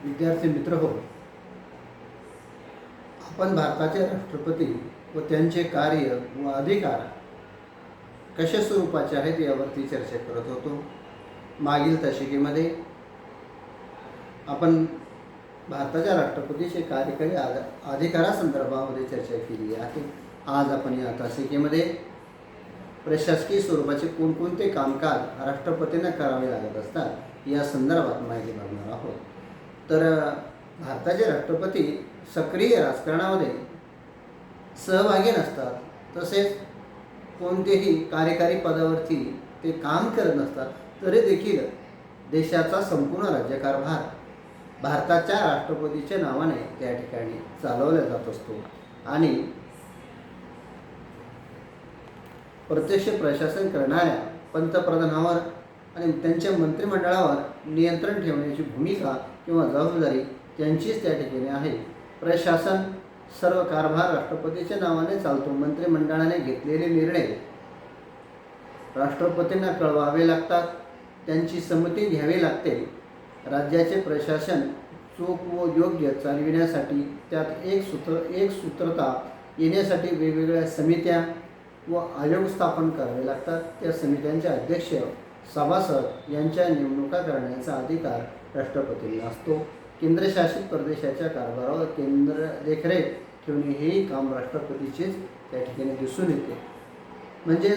विद्यार्थी मित्र हो, आपण भारताचे राष्ट्रपती व त्यांचे कार्य व अधिकार कशा स्वरूपाचे आहेत यावरती चर्चा करत होतो. मागील तासिकेमध्ये आपण भारताच्या राष्ट्रपतीचे कार्यकारी अधिकारासंदर्भामध्ये चर्चा केली आहे. आज आपण या तासिकेमध्ये प्रशासकीय स्वरूपाचे कोणकोणते कामकाज राष्ट्रपतींना करावे लागत असतात या संदर्भात माहिती बघणार आहोत. तर भारताचे राष्ट्रपती सक्रिय राजकारणामध्ये सहभागी नसतात, तसेच कोणतेही कार्यकारी पदावरती ते काम करत नसतात, तरी देखील देशाचा संपूर्ण राज्यकारभार भारताच्या राष्ट्रपतीच्या नावाने त्या ठिकाणी चालवला जात असतो आणि प्रत्यक्ष प्रशासन करणाऱ्या पंतप्रधानावर आणि त्यांच्या मंत्रिमंडळावर नियंत्रण ठेवण्याची भूमिका किंवा जबाबदारी त्यांचीच त्या ठिकाणी आहे. प्रशासन सर्व कारभार राष्ट्रपतीच्या नावाने चालतो. मंत्रिमंडळाने घेतलेले निर्णय राष्ट्रपतींना कळवावे लागतात, त्यांची संमती घ्यावी लागते. राज्याचे प्रशासन चोख व योग्य चालविण्यासाठी त्यात एक सूत्रता येण्यासाठी वेगवेगळ्या समित्या व आयोग स्थापन करावे लागतात. त्या समित्यांचे अध्यक्ष सभासद यांच्या नेमणुका करण्याचा अधिकार राष्ट्रपतींना असतो. केंद्रशासित प्रदेशाच्या कारभारावर केंद्र देखरेख ठेवणे हेही काम राष्ट्रपतीचेच त्या ठिकाणी दिसून येते. म्हणजे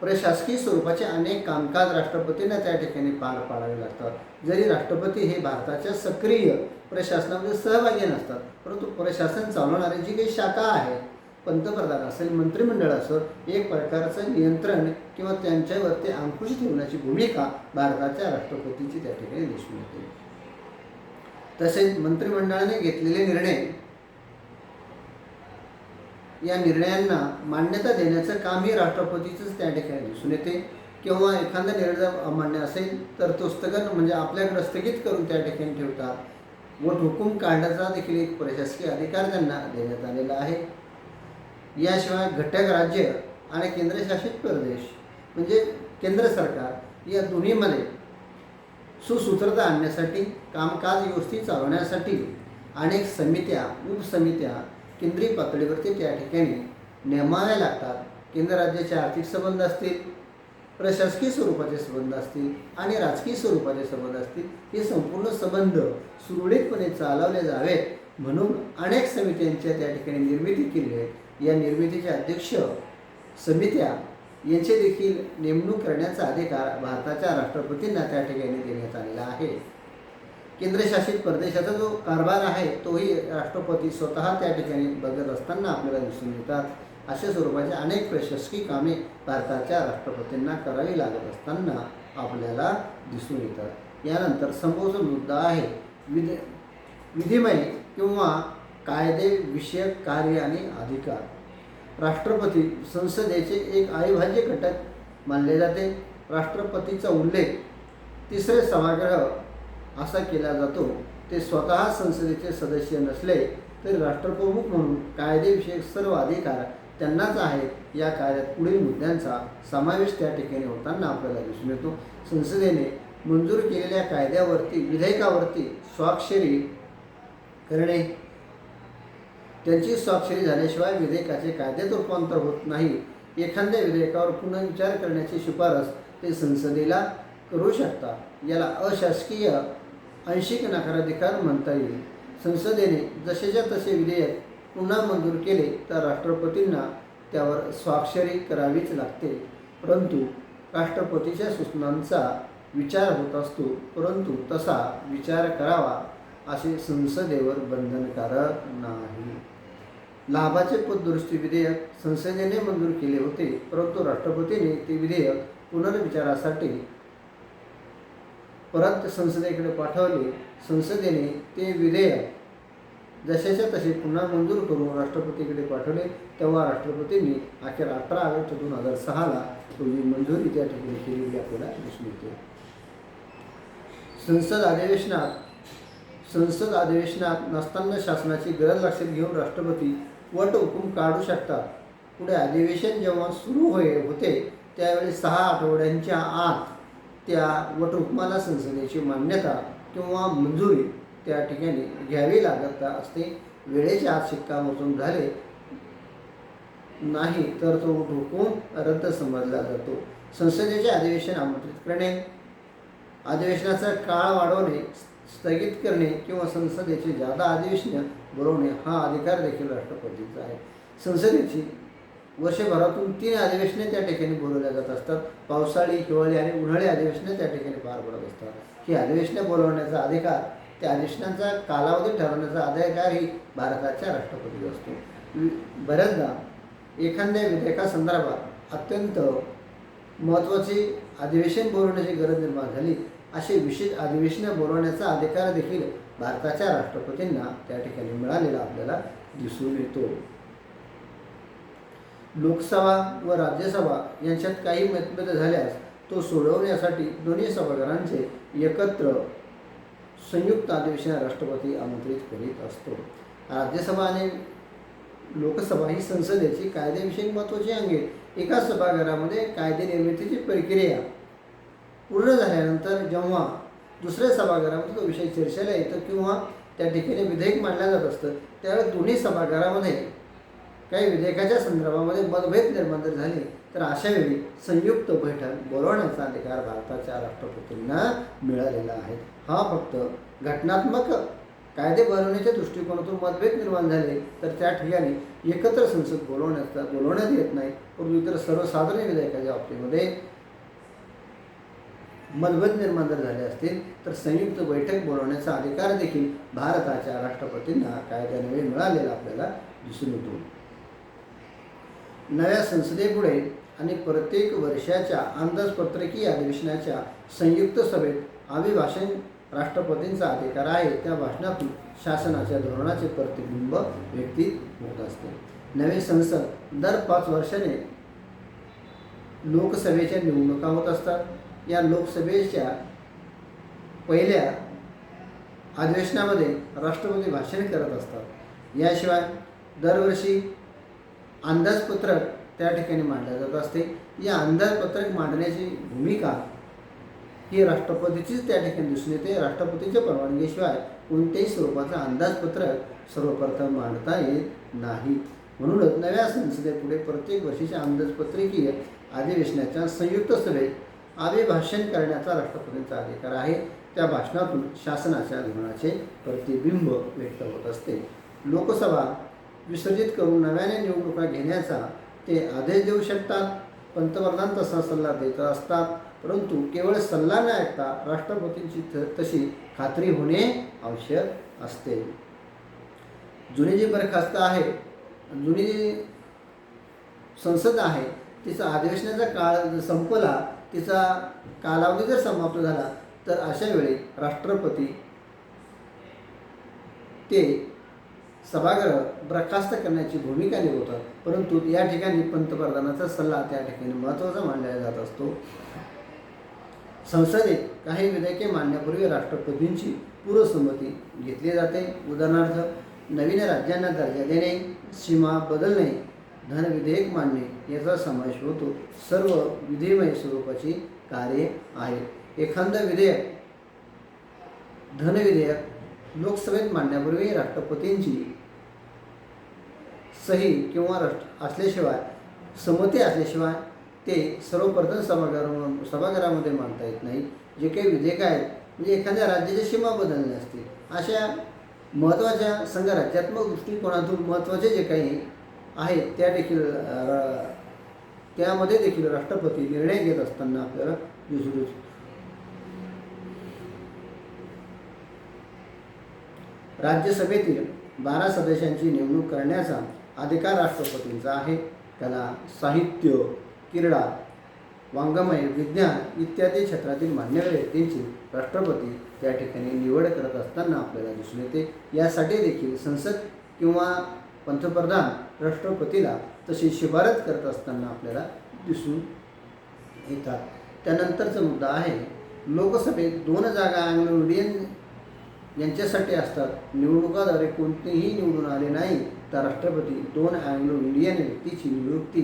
प्रशासकीय स्वरूपाचे अनेक कामकाज राष्ट्रपतींना त्या ठिकाणी पार पाडावे लागतात. जरी राष्ट्रपती हे भारताच्या सक्रिय प्रशासनामध्ये सहभागी नसतात, परंतु प्रशासन चालवणारी जी काही शाखा आहे, पंतप्रधान असेल, मंत्रिमंडळ असेल, एक प्रकारचं नियंत्रण किंवा त्यांच्यावरती अंकुश ठेवण्याची भूमिका भारताच्या राष्ट्रपतीची त्या ठिकाणी दिसून येते. तसेच मंत्रिमंडळाने घेतलेले निर्णय या निर्णयांना मान्यता देण्याचं कामही राष्ट्रपतीचंच त्या ठिकाणी दिसून येते. किंवा एखादा निर्णय अमान्य असेल तर तो स्थगन म्हणजे आपल्याकडे स्थगित करून त्या ठिकाणी ठेवतात. वट हुकूम काढण्याचा देखील एक प्रशासकीय अधिकार त्यांना देण्यात आलेला आहे. याशिवाय घटक राज्य आणि केंद्रशासित प्रदेश म्हणजे केंद्र सरकार या दोन्हीमध्ये सुसूत्रता आणण्यासाठी, कामकाज व्यवस्थित चालवण्यासाठी अनेक समित्या, उपसमित्या केंद्रीय पातळीवरती त्या ठिकाणी नेमाव्या लागतात. केंद्र राज्याचे आर्थिक संबंध असतील, प्रशासकीय स्वरूपाचे संबंध असतील आणि राजकीय स्वरूपाचे संबंध असतील, हे संपूर्ण संबंध सुरळीतपणे चालवले जावेत म्हणून अनेक समित्यांच्या त्या ठिकाणी निर्मिती केली आहे. या निर्मितीचे अध्यक्ष, समित्या यांचे देखील नेमणूक करण्याचा अधिकार भारताच्या राष्ट्रपतींना त्या ठिकाणी देण्यात आलेला आहे. केंद्रशासित प्रदेशाचा जो कारभार आहे तोही राष्ट्रपती स्वतः त्या ठिकाणी बघत असताना आपल्याला दिसून येतात. अशा स्वरूपाचे अनेक प्रशासकीय कामे भारताच्या राष्ट्रपतींना करावी लागत असताना आपल्याला दिसून येतात. यानंतर समोरचा मुद्दा आहे विधिमय किंवा कायदेविषयक कार्य आणि अधिकार. राष्ट्रपती संसदेचे एक अविभाज्य घटक मानले जाते. राष्ट्रपतीचा उल्लेख तिसरे सभागृह असा केला जातो. ते स्वतः संसदेचे सदस्य नसले तरी राष्ट्रप्रमुख म्हणून कायदेविषयक सर्व अधिकार त्यांनाच आहेत. या कार्यात पुढील मुद्द्यांचा समावेश त्या ठिकाणी होताना आपल्याला दिसून येतो. संसदेने मंजूर केलेल्या कायद्यावरती, विधेयकावरती स्वाक्षरी करणे, त्यांची स्वाक्षरी झाल्याशिवाय विधेयकाचे कायद्यात रूपांतर होत नाही. एखाद्या विधेयकावर पुनर्विचार करण्याची शिफारस ते संसदेला करू शकतात. याला अशासकीय आंशिक नकाराधिकार म्हणता येईल. संसदेने जसेच्या तसे विधेयक पुन्हा मंजूर केले तर राष्ट्रपतींना त्यावर स्वाक्षरी करावीच लागते. परंतु राष्ट्रपतीच्या सूचनांचा विचार होत असतो, परंतु तसा विचार करावा असे संसदेवर बंधनकारक नाही. लाभाचे पतदुरुस्ती विधेयक संसदेने मंजूर केले होते, परंतु राष्ट्रपतीने ते विधेयक पुनर्विचारासाठी परत संसदेकडे पाठवले. संसदेने ते विधेयक जसेच्या तसे पुन्हा मंजूर करून राष्ट्रपतीकडे पाठवले. तेव्हा राष्ट्रपतींनी अखेर 18 ऑगस्ट 2006 रोजी मंजुरी त्या ठिकाणी केलेली आपल्याला दिसून येते. संसद अधिवेशनात नसताना शासनाची गरज लक्षात घेऊन राष्ट्रपती वट हुकूम काढू शकतात. पुढे अधिवेशन जेव्हा सुरू होते त्यावेळी 6 आठवड्यांच्या आत त्या वटहुकमाला संसदेची मान्यता किंवा मंजुरी त्या ठिकाणी घ्यावी लागत असते. वेळेच्या आत शिक्कामोर्तब झाले नाही तर तो हुकूम रद्द समजला जातो. संसदेचे अधिवेशन आमंत्रित करणे, अधिवेशनाचा काळ वाढवणे, स्थगित करणे किंवा संसदेचे जादा अधिवेशन बोलवणे हा अधिकार देखील राष्ट्रपतीचा आहे. संसदेची वर्षभरातून 3 अधिवेशने त्या ठिकाणी बोलवल्या जात असतात. पावसाळी, हिवाळी आणि उन्हाळी अधिवेशने त्या ठिकाणी पार पडत असतात. ही अधिवेशने बोलवण्याचा अधिकार, त्या अधिवेशनाचा कालावधी ठरवण्याचा अधिकार ही भारताच्या राष्ट्रपतीचा असतो. बऱ्याचदा एखाद्या विधेयकासंदर्भात अत्यंत महत्त्वाची अधिवेशन बोलवण्याची गरज निर्माण झाली, असे विशेष अधिवेशनं बोलवण्याचा अधिकार देखील भारताच्या राष्ट्रपतींना त्या ठिकाणी मिळालेला आपल्याला दिसून येतो. लोकसभा व राज्यसभा यांच्यात काही मतभेद झाल्यास तो सोडवण्यासाठी दोन्ही सभागृहांचे एकत्र संयुक्त अधिवेशन राष्ट्रपती आमंत्रित करीत असतो. राज्यसभा आणि लोकसभा ही संसदेची कायदेविषयक महत्त्वाची अंगे. एका सभागृहामध्ये कायदे निर्मितीची प्रक्रिया पूर्ण झाल्यानंतर जेव्हा दुसऱ्या सभागृहामध्ये तो विषय चर्चेला येतो किंवा त्या ठिकाणी विधेयक मांडलं जात असतं, त्यावेळेस दोन्ही सभागृहामध्ये काही विधेयकाच्या संदर्भामध्ये मतभेद निर्माण झाले तर अशा वेळी संयुक्त बैठक बोलवण्याचा अधिकार भारताच्या राष्ट्रपतींना मिळालेला आहे. हा फक्त घटनात्मक कायदे बनवण्याच्या दृष्टिकोनातून मतभेद निर्माण झाले तर त्या ठिकाणी एकत्र संसद बोलवण्यात येत नाही, परंतु इतर सर्वसाधारण विधेयकाच्या बाबतीमध्ये मतभेद निर्माण जर झाले असतील तर संयुक्त बैठक बोलवण्याचा अधिकार देखील भारताच्या राष्ट्रपतींना कायद्यान्वये मिळालेला आपल्याला दिसून येतो. नव्या संसदेपुढे आणि प्रत्येक वर्षाच्या अंदाजपत्रकीय अधिवेशनाच्या संयुक्त सभेत अभिभाषण राष्ट्रपतींचा अधिकार आहे. त्या भाषणातून शासनाच्या धोरणाचे प्रतिबिंब व्यक्तीत होत असते. नवी संसद दर 5 वर्षाने लोकसभेच्या निवडणुका होत असतात. या लोकसभेच्या पहिल्या अधिवेशनामध्ये राष्ट्रपती भाषण करत असतात. याशिवाय दरवर्षी अंदाजपत्रक त्या ठिकाणी मांडलं जात असते. या अंदाजपत्रक मांडण्याची भूमिका ही राष्ट्रपतीचीच त्या ठिकाणी दिसून येते. राष्ट्रपतीच्या परवानगीशिवाय कोणत्याही स्वरूपाचा अंदाजपत्रक सर्वप्रथम मांडता येत नाही. म्हणूनच नव्या संसदेपुढे प्रत्येक वर्षीच्या अंदाजपत्रकीय अधिवेशनाच्या संयुक्त सभेत अभिभाषण करण्याचा राष्ट्रपतींचा अधिकार आहे. त्या भाषणातून शासनाच्या धोरणाचे प्रतिबिंब व्यक्त होत असते. लोकसभा विसर्जित करून नव्याने निवडणुका घेण्याचा ते आदेश देऊ शकतात. पंतप्रधान तसा सल्ला देत असतात, परंतु केवळ सल्ला न ऐकता राष्ट्रपतींची तशी खात्री होणे आवश्यक असते. जुनी जी बरखास्त आहे, जुनी जी संसद आहे, तिचा अधिवेशनाचा काळ संपला, तिचा कालावधी जर समाप्त झाला तर अशा वेळी राष्ट्रपती ते सभागृह बरखास्त करण्याची भूमिका निभवतात. परंतु या ठिकाणी पंतप्रधानाचा सल्ला त्या ठिकाणी महत्त्वाचा मानला जात असतो. संसदेत काही विधेयके मांडण्यापूर्वी राष्ट्रपतींची पूर्वसंमती घेतली जाते. उदाहरणार्थ नवीन राज्यांना दर्जा देणे, सीमा बदलणे, धन विधेयक मांडणे याचा समावेश होतो. सर्व विधिमय स्वरूपाची कार्ये आहेत. एखादं विधेयक, धन विधेयक लोकसभेत मांडण्यापूर्वी राष्ट्रपतींची सही किंवा असल्याशिवाय, संमती असल्याशिवाय ते सर्वप्रथम सभागृहामध्ये मांडता येत नाही. जे काही विधेयक आहेत, म्हणजे एखाद्या राज्याच्या सीमा बदलणे असतील, अशा महत्त्वाच्या संघराज्यात्मक दृष्टिकोनातून महत्त्वाचे जे काही आहेत त्यामध्ये देखील राष्ट्रपती निर्णय घेत असताना आपल्याला दिसून येतो. राज्यसभेतील 12 सदस्यांची नेमणूक करण्याचा अधिकार राष्ट्रपतींचा आहे. त्याला साहित्य, क्रीडा, वाङ्मय, विज्ञान इत्यादी क्षेत्रातील मान्यवर व्यक्तींची राष्ट्रपती त्या ठिकाणी निवड करत असताना आपल्याला दिसून येते. यासाठी देखील संसद किंवा पंतप्रधान राष्ट्रपतीला तशी शिफारस करत असताना आपल्याला दिसून येतात. त्यानंतरचा मुद्दा आहे, लोकसभेत 2 जागा अँग्लो इंडियन यांच्यासाठी असतात. निवडणुकाद्वारे कोणतेही निवडून आले नाही तर राष्ट्रपती 2 अँग्लो इंडियन व्यक्तीची नियुक्ती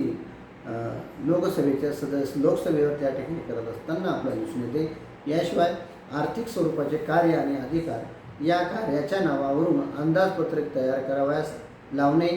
लोकसभेवर त्या ठिकाणी करत असताना आपल्याला दिसून येते. याशिवाय आर्थिक स्वरूपाचे कार्य आणि अधिकार या कार्याच्या नावावरून अंदाजपत्रक तयार करावयास लावणे,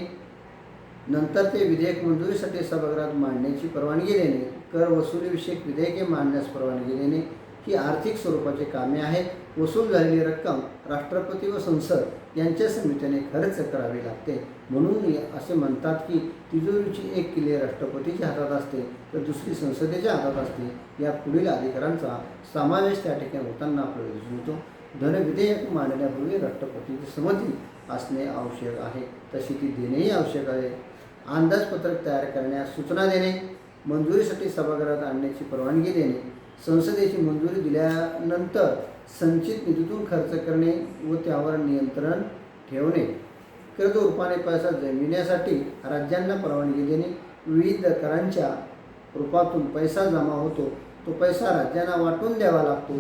नंतर ते विधेयक मंजुरीसाठी सभागृहात मांडण्याची परवानगी देणे, कर वसुलीविषयक विधेयके मांडण्यास परवानगी देणे ही आर्थिक स्वरूपाची कामे आहेत. वसूल झालेली रक्कम राष्ट्रपती व संसद यांच्या समितीने खर्च करावी लागते. म्हणून असे म्हणतात की तिजोरीची एक किल्ली राष्ट्रपतीच्या हातात असते तर दुसरी संसदेच्या हातात असते. या पुढील अधिकारांचा समावेश त्या ठिकाणी होताना आपल्याला दिसून येतो. धनविधेयक मांडण्यापूर्वी राष्ट्रपतीची संमती असणे आवश्यक आहे, तशी ती देणेही आवश्यक आहे. अंदाजपत्रक तयार करण्यास सूचना देणे, मंजुरीसाठी सभागृहात आणण्याची परवानगी देणे, संसदेची मंजुरी दिल्यानंतर संचित निधीतून खर्च करणे व त्यावर नियंत्रण ठेवणे, कर्ज रूपाने पैसा जमविण्यासाठी राज्यांना परवानगी देणे, विविध करांच्या रूपातून पैसा जमा होतो तो पैसा राज्यांना वाटून द्यावा लागतो,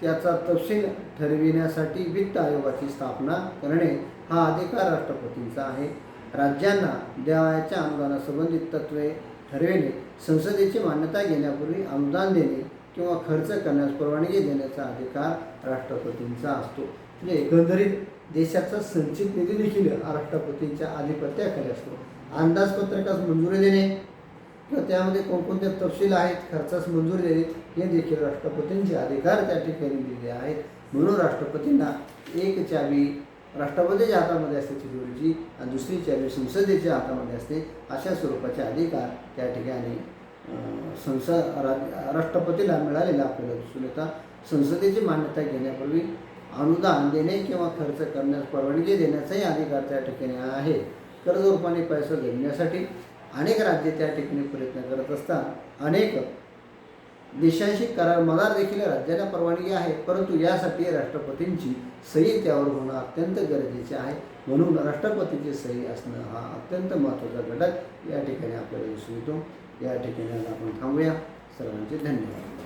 त्याचा तपशील ठरविण्यासाठी वित्त आयोगाची स्थापना करणे हा अधिकार राष्ट्रपतींचा आहे. राज्यांना द्यावयाच्या अनुदानासंबंधित तत्त्वे ठरविणे, संसदेची मान्यता घेण्यापूर्वी अनुदान देणे किंवा खर्च करण्यास परवानगी देण्याचा अधिकार राष्ट्रपतींचा असतो. म्हणजे एकंदरीत देशाचा संचित निधी देखील राष्ट्रपतींच्या आधिपत्याखाली असतो. अंदाजपत्रकास मंजुरी देणे किंवा त्यामध्ये कोणकोणते तपशील आहेत, खर्चास मंजुरी देणे हे देखील राष्ट्रपतींचे अधिकार त्या ठिकाणी दिले आहेत. म्हणून राष्ट्रपतींना एक चावी राष्ट्रपतीच्या हातामध्ये असते तिजोरीची आणि दुसरी चावी संसदेच्या हातामध्ये असते. अशा स्वरूपाचे अधिकार त्या ठिकाणी राष्ट्रपतीला मिळालेला आपल्याला दिसून येतात. संसदेची मान्यता घेण्यापूर्वी अनुदान देणे किंवा खर्च करण्यास परवानगी देण्याचाही अधिकार त्या ठिकाणी आहे. कर्ज रूपाने पैसा जमण्यासाठी अनेक राज्ये त्या ठिकाणी प्रयत्न करत असतात. अनेक देशांशी करारमदार देखील राज्याला परवानगी आहे, परंतु यासाठी राष्ट्रपतींची सही त्यावर होणं अत्यंत गरजेचे आहे. म्हणून राष्ट्रपतीची सही असणं हा अत्यंत महत्त्वाचा घटक या ठिकाणी आपल्याला दिसून येतो. या ठिकाणी आपण थांबूया. सर्वांचे धन्यवाद.